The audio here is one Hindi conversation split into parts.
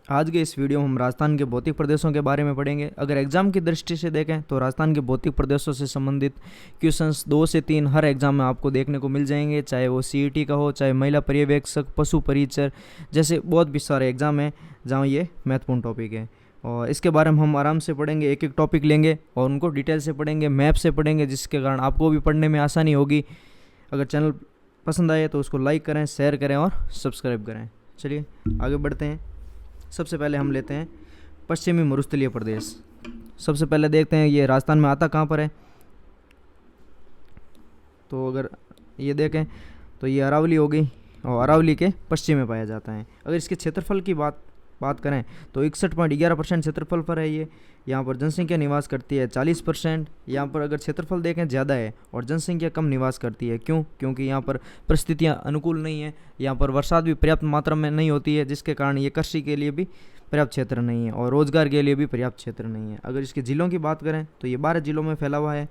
आज के इस वीडियो में हम राजस्थान के भौतिक प्रदेशों के बारे में पढ़ेंगे। अगर एग्जाम की दृष्टि से देखें तो राजस्थान के भौतिक प्रदेशों से संबंधित क्वेश्चंस 2 से 3 हर एग्जाम में आपको देखने को मिल जाएंगे, चाहे वो सीईटी का हो, चाहे महिला पर्यवेक्षक, पशु परिचर, जैसे बहुत भी सारे एग्जाम हैं जहाँ ये महत्वपूर्ण टॉपिक है। और इसके बारे में हम आराम से पढ़ेंगे, एक एक टॉपिक लेंगे और उनको डिटेल से पढ़ेंगे, मैप से पढ़ेंगे, जिसके कारण आपको भी पढ़ने में आसानी होगी। अगर चैनल पसंद आए तो उसको लाइक करें, शेयर करें और सब्सक्राइब करें। चलिए आगे बढ़ते हैं। सबसे पहले हम लेते हैं पश्चिमी मरुस्थलीय प्रदेश। सबसे पहले देखते हैं ये राजस्थान में आता कहाँ पर है। तो अगर ये देखें तो ये अरावली हो गई और अरावली के पश्चिम में पाया जाता है। अगर इसके क्षेत्रफल की बात करें तो 61.11% क्षेत्रफल पर है ये। यहाँ पर जनसंख्या निवास करती है 40%। यहाँ पर अगर क्षेत्रफल देखें ज़्यादा है और जनसंख्या कम निवास करती है। क्यों? क्योंकि यहाँ पर परिस्थितियाँ अनुकूल नहीं है, यहाँ पर बरसात भी पर्याप्त मात्रा में नहीं होती है, जिसके कारण ये कृषि के लिए भी पर्याप्त क्षेत्र नहीं है और रोज़गार के लिए भी पर्याप्त क्षेत्र नहीं है। अगर इसके ज़िलों की बात करें तो ये 12 ज़िलों में फैला हुआ है।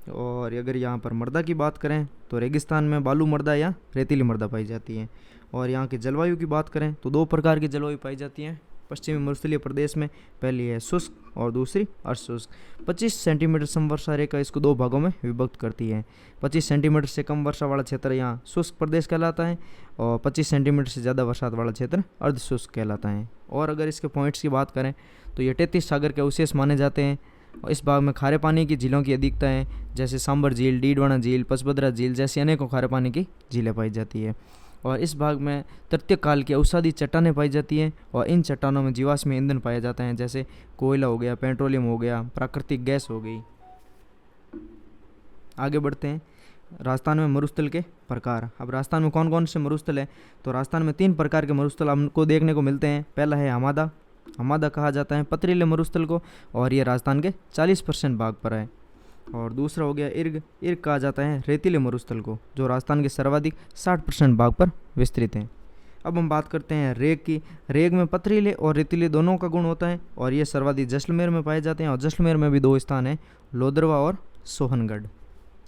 और अगर यहाँ पर मृदा की बात करें तो रेगिस्तान में बालू मृदा या रेतीली मृदा पाई जाती है। और यहाँ की जलवायु की बात करें तो 2 प्रकार की जलवायु पाई जाती है पश्चिमी मरुस्थलीय प्रदेश में। पहली है शुष्क और दूसरी अर्धशुष्क। 25 सेंटीमीटर समवर्षा रेखा इसको 2 भागों में विभक्त करती है। 25 सेंटीमीटर से कम वर्षा वाला क्षेत्र यहाँ शुष्क प्रदेश कहलाता है और 25 सेंटीमीटर से ज़्यादा वर्षा वाला क्षेत्र अर्धशुष्क कहलाता है। और अगर इसके पॉइंट्स की बात करें तो ये 33 सागर के अवशेष माने जाते हैं। और इस भाग में खारे पानी की झीलों की अधिकता है, जैसे सांबर झील, डीडवाना झील, पचभद्रा झील जैसी अनेकों खारे पानी की झीलें पाई जाती है। और इस भाग में तृतीय काल की औषधि चट्टानें पाई जाती हैं और इन चट्टानों में जीवाश्म ईंधन पाए जाते हैं, जैसे कोयला हो गया, पेट्रोलियम हो गया, प्राकृतिक गैस हो गई। आगे बढ़ते हैं। राजस्थान में मरुस्थल के प्रकार। अब राजस्थान में कौन कौन से मरुस्थल है? तो राजस्थान में 3 प्रकार के मरुस्थल हमको देखने को मिलते हैं। पहला है हमादा। हमादा कहा जाता है पथरीले मरुस्थल को और ये राजस्थान के 40% भाग पर है। और दूसरा हो गया इर्ग। इर्ग कहा जाता है रेतीले मरुस्थल को, जो राजस्थान के सर्वाधिक 60% भाग पर विस्तृत हैं। अब हम बात करते हैं रेग की। रेग में पथरीले और रेतीले दोनों का गुण होता है और ये सर्वाधिक जैसलमेर में पाए जाते हैं। और जैसलमेर में भी 2 स्थान हैं, लोदरवा और सोहनगढ़।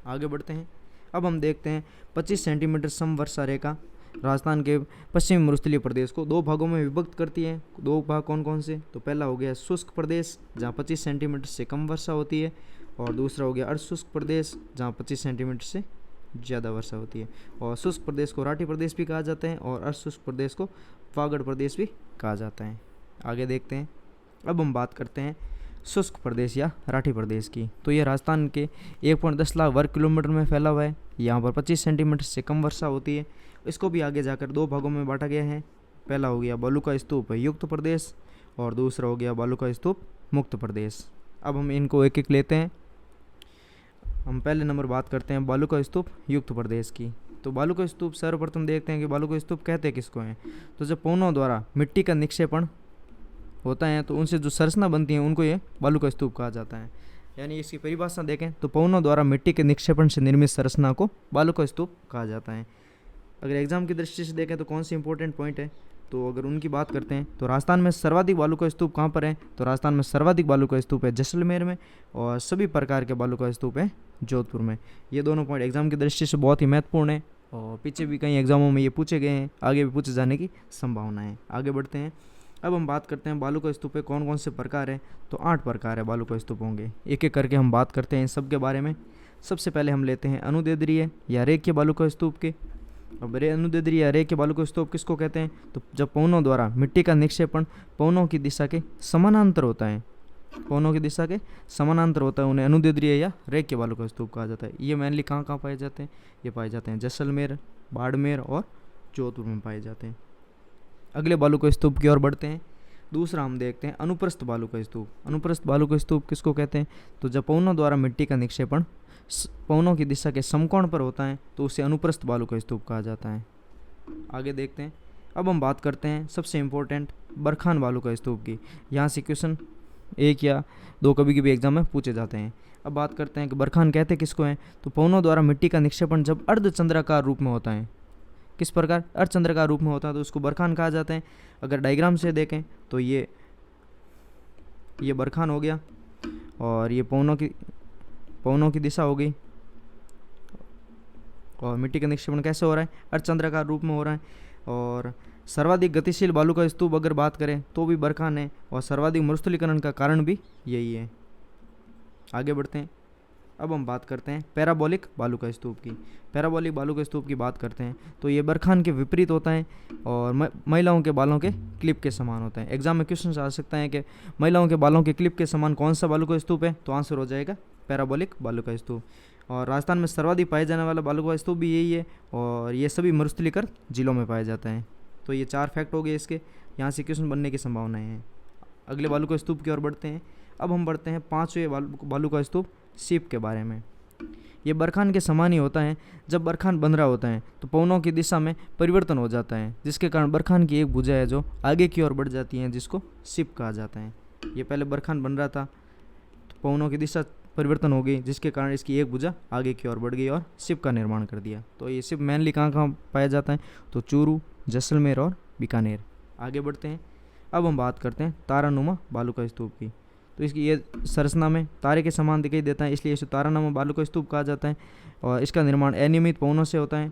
आगे बढ़ते हैं। अब हम देखते हैं 25 सेंटीमीटर समवर्षा रेखा राजस्थान के पश्चिमी मरुस्थलीय प्रदेश को 2 भागों में विभक्त करती है। 2 भाग कौन कौन से? तो पहला हो गया शुष्क प्रदेश, जहाँ 25 सेंटीमीटर से कम वर्षा होती है। और दूसरा हो गया अर्धशुष्क प्रदेश, जहाँ 25 सेंटीमीटर से ज़्यादा वर्षा होती है। और शुष्क प्रदेश को राठी प्रदेश भी कहा जाता है और अर्धशुष्क प्रदेश को वागड़ प्रदेश भी कहा जाता है। आगे देखते हैं। अब हम बात करते हैं शुष्क प्रदेश या राठी प्रदेश की। तो ये राजस्थान के 1.10 लाख वर्ग किलोमीटर में फैला हुआ है। यहाँ पर 25 सेंटीमीटर से कम वर्षा होती है। इसको भी आगे जाकर 2 भागों में बांटा गया है। पहला हो गया बालू का स्तूप युक्त प्रदेश और दूसरा हो गया बालू का स्तूप मुक्त प्रदेश। अब हम इनको एक एक लेते हैं। हम पहले नंबर बात करते हैं बालू का स्तूप युक्त प्रदेश की। तो बालू का स्तूप सर्वप्रथम देखते हैं कि बालू का स्तूप कहते किसको हैं। तो जब पवनों द्वारा मिट्टी का निक्षेपण होता है तो उनसे जो संरचना बनती है उनको ये बालू का स्तूप कहा जाता है। यानी इसकी परिभाषा देखें तो पवनों द्वारा मिट्टी के निक्षेपण से निर्मित संरचना को बालू का स्तूप कहा जाता है। अगर एग्जाम की दृष्टि से देखें तो कौन सी इंपॉर्टेंट पॉइंट है, तो अगर उनकी बात करते हैं तो राजस्थान में सर्वाधिक बालू का स्तूप कहाँ पर है? तो राजस्थान में सर्वाधिक बालू का स्तूप है जैसलमेर में और सभी प्रकार के बालू का स्तूप है जोधपुर में। ये दोनों पॉइंट एग्जाम की दृष्टि से बहुत ही महत्वपूर्ण है और पीछे भी कई एग्जामों में ये पूछे गए हैं, आगे भी पूछे जाने की संभावना है। आगे बढ़ते हैं। अब हम बात करते हैं बालू का स्तूप के कौन कौन से प्रकार हैं। तो 8 प्रकार है बालू का स्तूप होंगे। एक एक करके हम बात करते हैं इन सब के बारे में। सबसे पहले हम लेते हैं अनुदैर्ध्य या रेखीय बालू का स्तूप के। अब अनुदैर्ध्य या रेखीय बालू का स्तूप किसको कहते हैं? तो जब पवनों द्वारा मिट्टी का निक्षेपण पवनों की दिशा के समानांतर होता है, पवनों की दिशा के समानांतर होता है, उन्हें अनुदैर्ध्य या रेखीय बालू का स्तूप कहा जाता है। ये मेनली कहाँ कहाँ पाए जाते हैं? ये पाए जाते हैं जैसलमेर, बाड़मेर और जोधपुर में पाए जाते हैं। अगले बालू का स्तूप की ओर बढ़ते हैं। दूसरा हम देखते हैं अनुप्रस्थ बालू का स्तूप। अनुप्रस्थ बालू का स्तूप किसको कहते हैं? तो जब पवनों द्वारा मिट्टी का निक्षेपण पवनों की दिशा के समकोण पर होता है तो उसे अनुप्रस्थ बालू का स्तूप कहा जाता है। आगे देखते हैं। अब हम बात करते हैं सबसे इम्पोर्टेंट बरखान बालू का स्तूप की। यहाँ से क्वेश्चन 1 या 2 कभी कभी एग्जाम में पूछे जाते हैं। अब बात करते हैं कि बरखान कहते किसको हैं। तो पवनों द्वारा मिट्टी का निक्षेपण जब अर्धचंद्राकार रूप में होता है, किस प्रकार? अर्धचंद्राकार रूप में होता है तो उसको बरखान कहा जाता है। अगर डायग्राम से देखें तो ये बरखान हो गया और ये पवनों की दिशा हो गई। और मिट्टी का निक्षेपण कैसे हो रहा है? अर्धचंद्राकार रूप में हो रहा है। और सर्वाधिक गतिशील बालू का स्तूप अगर बात करें तो भी बरखान है, और सर्वाधिक मरुस्थलीकरण का कारण भी यही है। आगे बढ़ते हैं। अब हम बात करते हैं पैराबोलिक बालू का स्तूप की। पैराबोलिक बालू के स्तूप की बात करते हैं तो ये बरखान के विपरीत होता है और महिलाओं के बालों के क्लिप के समान होता है। एग्जाम में क्वेश्चन आ सकता है कि महिलाओं के बालों के क्लिप के समान कौन सा बालू का स्तूप है, तो आंसर हो जाएगा पैराबोलिक बालू का स्तूप। और राजस्थान में सर्वाधिक पाए जाने वाला बालू का स्तूप भी यही है, और ये सभी मरुस्थलीकृत जिलों में पाया जाता है। तो ये 4 फैक्ट हो गए इसके, यहाँ से क्वेश्चन बनने की संभावनाएं हैं। अगले बालू का स्तूप की ओर बढ़ते हैं। अब हम बढ़ते हैं 5वें बालू का स्तूप सीप के बारे में। ये बरखान के समान ही होता है। जब बरखान बन रहा होता है तो पवनों की दिशा में परिवर्तन हो जाता है, जिसके कारण बरखान की एक भुजा है जो आगे की ओर बढ़ जाती है, जिसको सिप कहा जाता है। ये पहले बरखान बन रहा था तो पवनों की दिशा परिवर्तन हो गई, जिसके कारण इसकी एक भुजा आगे की ओर बढ़ गई और सिप का निर्माण कर दिया। तो ये सिप मेनली कहाँ कहाँ पाया जाता है, तो चूरू, जैसलमेर और बीकानेर। आगे बढ़ते हैं। अब हम बात करते हैं तारानुमा बालू का स्तूप की। तो इसकी ये संरचना में तारे के समान दिखाई देता है, इसलिए इसे तारानुमा बालू का स्तूप कहा जाता है, और इसका निर्माण अनियमित पवनों से होता है।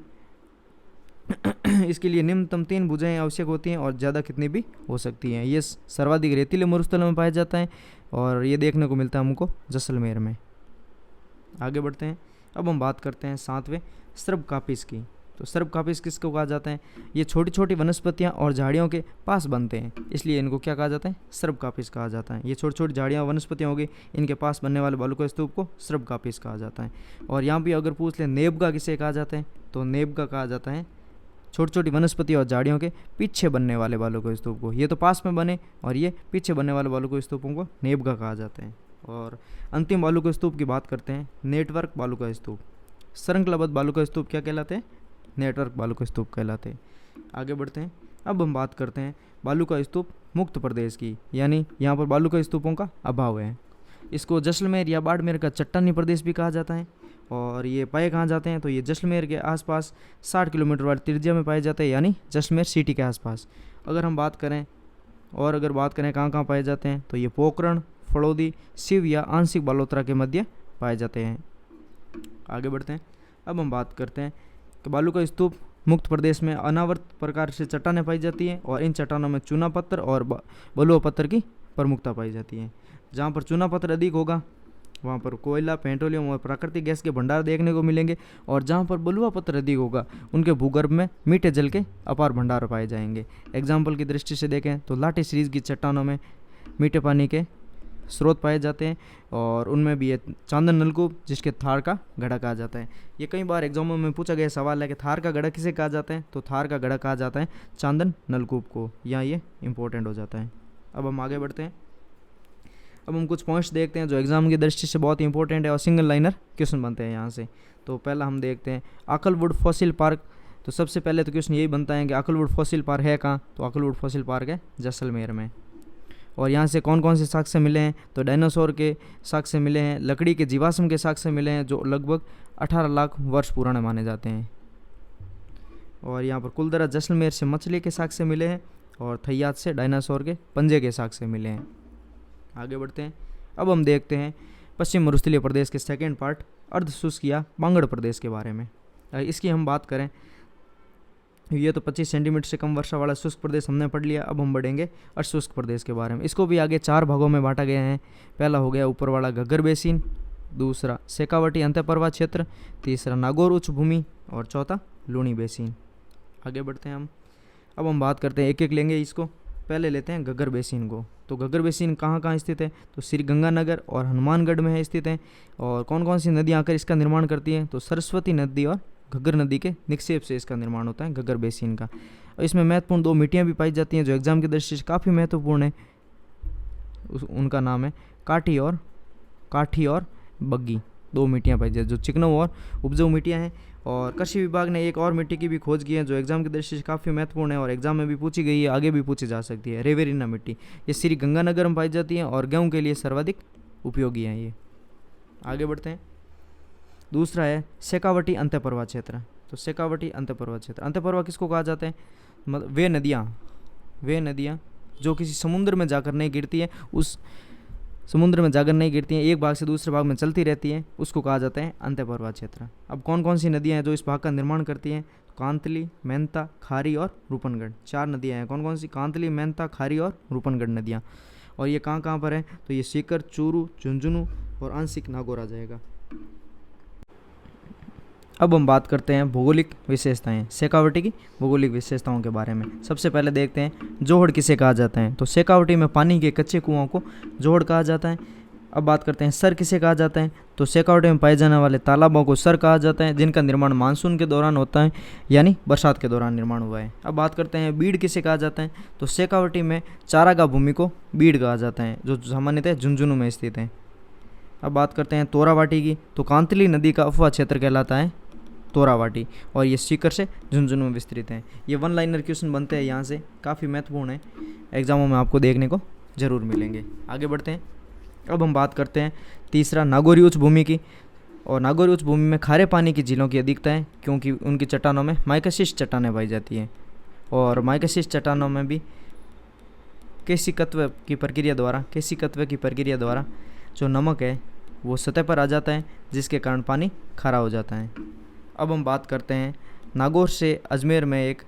इसके लिए निम्नतम 3 भुजाएं आवश्यक होती हैं, और ज़्यादा कितनी भी हो सकती हैं। ये सर्वाधिक रेतीले मरुस्थलों में पाया जाता है, और ये देखने को मिलता है हमको जैसलमेर में। आगे बढ़ते हैं। अब हम बात करते हैं 7वें सर्ब कापिस की। तो सर्ब कापिस किसको कहा जाता है, ये छोटी छोटी वनस्पतियां और झाड़ियों के पास बनते हैं, इसलिए इनको क्या कहा जाता है, सर्ब कापिस कहा जाता है। ये छोटी छोटी झाड़ियां वनस्पतियां होगी, इनके पास बनने वाले बालू का स्तूप को सर्ब कापिस कहा जाता है। और यहाँ भी अगर पूछ ले नेबगा किसे कहा जाता है, तो नेबगा कहा जाता है छोटी छोटी वनस्पति और झाड़ियों के पीछे बनने वाले बालू के स्तूप को। ये तो पास में बने और ये पीछे बनने वाले बालू के स्तूपों को नेबगा कहा जाता है। और अंतिम बालू के स्तूप की बात करते हैं, नेटवर्क बालू का स्तूप। श्रृंखलाबद्ध बालू का स्तूप क्या कहलाते हैं, नेटवर्क बालू का स्तूप कहलाते हैं। आगे बढ़ते हैं। अब हम बात करते हैं बालू का स्तूप मुक्त प्रदेश की, यानी यहाँ पर बालू का स्तूपों का अभाव है। इसको जैसलमेर या बाड़मेर का चट्टानी प्रदेश भी कहा जाता है। और ये पाए कहाँ जाते हैं, तो ये जैसलमेर के आसपास 60 किलोमीटर वाली त्रिज्या में पाए जाते हैं, यानी जैसलमेर सिटी के आसपास। अगर बात करें कहाँ कहाँ पाए जाते हैं, तो ये पोखरण, फड़ौदी, शिव या आंशिक बालोतरा के मध्य पाए जाते हैं। आगे बढ़ते हैं। अब हम बात करते हैं कि बालू का स्तूप मुक्त प्रदेश में अनावर्त प्रकार से चट्टानें पाई जाती हैं, और इन चट्टानों में चूना पत्थर और बलुआ पत्थर की प्रमुखता पाई जाती है। जहाँ पर चूना पत्थर अधिक होगा वहाँ पर कोयला, पेट्रोलियम और प्राकृतिक गैस के भंडार देखने को मिलेंगे, और जहाँ पर बलुआ पत्थर अधिक होगा उनके भूगर्भ में मीठे जल के अपार भंडार पाए जाएंगे। एग्जाम्पल की दृष्टि से देखें तो लाठी सीरीज की चट्टानों में मीठे पानी के स्रोत पाए जाते हैं, और उनमें भी ये चांदन नलकूप, जिसके थार का गढ़ा कहा जाता है। ये कई बार एग्जामों में पूछा गया सवाल है कि थार का गढ़ा किसे कहा जाता है, तो थार का गढ़ा कहा जाता है चांदन नलकूप को। यहाँ ये इंपॉर्टेंट हो जाता है। अब हम आगे बढ़ते हैं। अब हम कुछ पॉइंट्स देखते हैं जो एग्जाम की दृष्टि से बहुत इंपॉर्टेंट है और सिंगल लाइनर क्वेश्चन बनते हैं यहाँ से। तो पहला हम देखते हैं आकलवुड फॉसिल पार्क। तो सबसे पहले तो क्वेश्चन यही बनता है कि आकलवुड फॉसिल पार्क है कहाँ, तो आकलवुड फॉसिल पार्क है जैसलमेर में। और यहाँ से कौन कौन से साक्ष्य मिले हैं, तो डायनासोर के साक्ष्य मिले हैं, लकड़ी के जीवाश्म के साक्ष्य मिले हैं जो लगभग 18 लाख वर्ष पुराने माने जाते हैं। और यहाँ पर कुलदरा जैसलमेर से मछली के साक्ष्य मिले हैं, और थैयात से डायनासोर के पंजे के साक्ष्य मिले हैं। आगे बढ़ते हैं। अब हम देखते हैं पश्चिम मरुस्थलीय प्रदेश के सेकेंड पार्ट अर्ध शुष्क या बांगड़ प्रदेश के बारे में। इसकी हम बात करें, ये तो 25 सेंटीमीटर से कम वर्षा वाला शुष्क प्रदेश हमने पढ़ लिया। अब हम बढ़ेंगे अशुष्क प्रदेश के बारे में। इसको भी आगे 4 भागों में बांटा गया है। पहला हो गया ऊपर वाला घग्गर बेसिन, दूसरा शेखावटी अंतःप्रवाह क्षेत्र, तीसरा नागौर उच्च भूमि, और चौथा लूणी बेसिन। आगे बढ़ते हैं हम। अब हम बात करते हैं, एक एक लेंगे इसको। पहले लेते हैं घग्गर बेसिन को। तो घग्गर बेसिन कहाँ कहाँ स्थित है, तो श्री गंगानगर और हनुमानगढ़ में है स्थित है। और कौन कौन सी नदियाँ आकर इसका निर्माण करती हैं, तो सरस्वती नदी और घग्गर नदी के निक्षेप से इसका निर्माण होता है घग्गर बेसिन का। और इसमें महत्वपूर्ण 2 मिट्टियाँ भी पाई जाती हैं जो एग्जाम की दृष्टि से काफ़ी महत्वपूर्ण है। उनका नाम है काठी और बग्गी। 2 मिट्टियाँ पाई जाती हैं जो चिकनौ और उपजाऊ मिट्टियाँ हैं। और कृषि विभाग ने एक और मिट्टी की भी खोज की है जो एग्जाम की दृष्टि से काफ़ी महत्वपूर्ण है और एग्जाम में भी पूछी गई है, आगे भी पूछी जा सकती है। रेवेरिना मिट्टी, ये श्री गंगानगर में पाई जाती है और गेहूँ के लिए सर्वाधिक उपयोगी है ये। आगे बढ़ते हैं। दूसरा है शेखावटी अंतःप्रवाह क्षेत्र। तो शेखावटी अंतःप्रवाह क्षेत्र, अंतःप्रवाह किसको कहा जाता है, मतलब वे नदियाँ जो किसी समुद्र में जाकर नहीं गिरती है, उस समुद्र में जाकर नहीं गिरती हैं, एक भाग से दूसरे भाग में चलती रहती हैं, उसको कहा जाता है अंतःप्रवाह क्षेत्र। अब कौन कौन सी नदियाँ हैं जो इस भाग का निर्माण करती हैं, कांतली, मेहता, खारी और रूपनगढ़, 4 नदियाँ हैं। कौन कौन सी? कांतली, मेहता, खारी और रूपनगढ़ नदियाँ। और ये कहाँ कहाँ पर है? तो ये सीकर, चूरू, झुंझुनू और आंशिक नागौर आ जाएगा। अब हम बात करते हैं भौगोलिक विशेषताएं, शेखावटी की भौगोलिक विशेषताओं के बारे में। सबसे पहले देखते हैं जोहड़ किसे कहा जाता है। तो शेखावटी में पानी के कच्चे कुओं को जोहड़ कहा जाता है। अब बात करते हैं सर किसे कहा जाता है। तो शेखावटी में पाए जाने वाले तालाबों को सर कहा जाता है, जिनका निर्माण मानसून के दौरान होता है, यानी बरसात के दौरान निर्माण हुआ है। अब बात करते हैं बीड़ किसे कहा जाता है। तो शेखावटी में चारागाह भूमि को बीड़ कहा जाता है, जो सामान्यतः झुंझुनू में स्थित है। अब बात करते हैं तोरावाटी की। तो कांतली नदी का अफवाह क्षेत्र कहलाता है तोरावाटी, और ये सीकर से झुंझुनू में विस्तृत है। ये 1 लाइनर क्वेश्चन बनते हैं यहाँ से, काफ़ी महत्वपूर्ण है, एग्जामों में आपको देखने को जरूर मिलेंगे। आगे बढ़ते हैं। अब हम बात करते हैं तीसरा नागौरी उच्च भूमि की। और नागौरी उच्च भूमि में खारे पानी की झीलों की अधिकता है, क्योंकि उनकी चट्टानों में माइकाशिस्ट चट्टानें पाई जाती हैं। और माइकाशिस्ट चट्टानों में भी केशिकत्व की प्रक्रिया द्वारा जो नमक है वो सतह पर आ जाता है, जिसके कारण पानी खारा हो जाता है। अब हम बात करते हैं नागौर से अजमेर में एक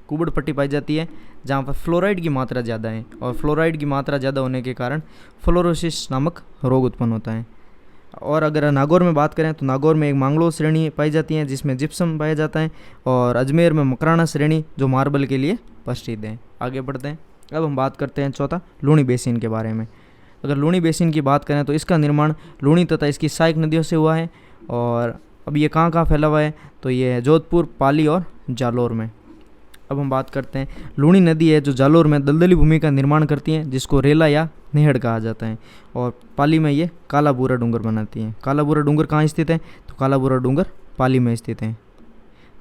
कुबड़ पट्टी पाई जाती है, जहाँ पर फ्लोराइड की मात्रा ज़्यादा है, और फ्लोराइड की मात्रा ज़्यादा होने के कारण फ्लोरोसिस नामक रोग उत्पन्न होता है। और अगर नागौर में बात करें तो नागौर में एक मांगलो श्रेणी पाई जाती है, जिसमें जिप्सम पाया जाता है, और अजमेर में मकराना श्रेणी जो मार्बल के लिए प्रसिद्ध है। आगे बढ़ते हैं। अब हम बात करते हैं चौथा लूणी बेसिन के बारे में। अगर लूणी बेसिन की बात करें तो इसका निर्माण लूणी तथा इसकी सहायक नदियों से हुआ है। और अब ये कहाँ कहाँ फैला हुआ है? तो ये है जोधपुर, पाली और जालौर में। अब हम बात करते हैं लूणी नदी है जो जालौर में दलदली भूमि का निर्माण करती है, जिसको रेला या नेहड़ कहा जाता है। और पाली में ये काला बूरा डूंगर बनाती है। काला बूरा डूंगर कहाँ स्थित है? तो काला बूरा डूंगर पाली में स्थित है।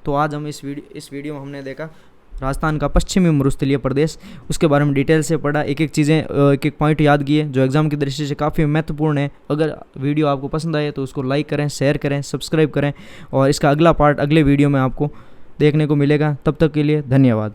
तो आज हम इस वीडियो में हमने देखा राजस्थान का पश्चिमी मरुस्थलीय प्रदेश, उसके बारे में डिटेल से पढ़ा, एक एक पॉइंट याद किए जो एग्जाम की दृष्टि से काफ़ी महत्वपूर्ण है। अगर वीडियो आपको पसंद आए तो उसको लाइक करें, शेयर करें, सब्सक्राइब करें, और इसका अगला पार्ट अगले वीडियो में आपको देखने को मिलेगा। तब तक के लिए धन्यवाद।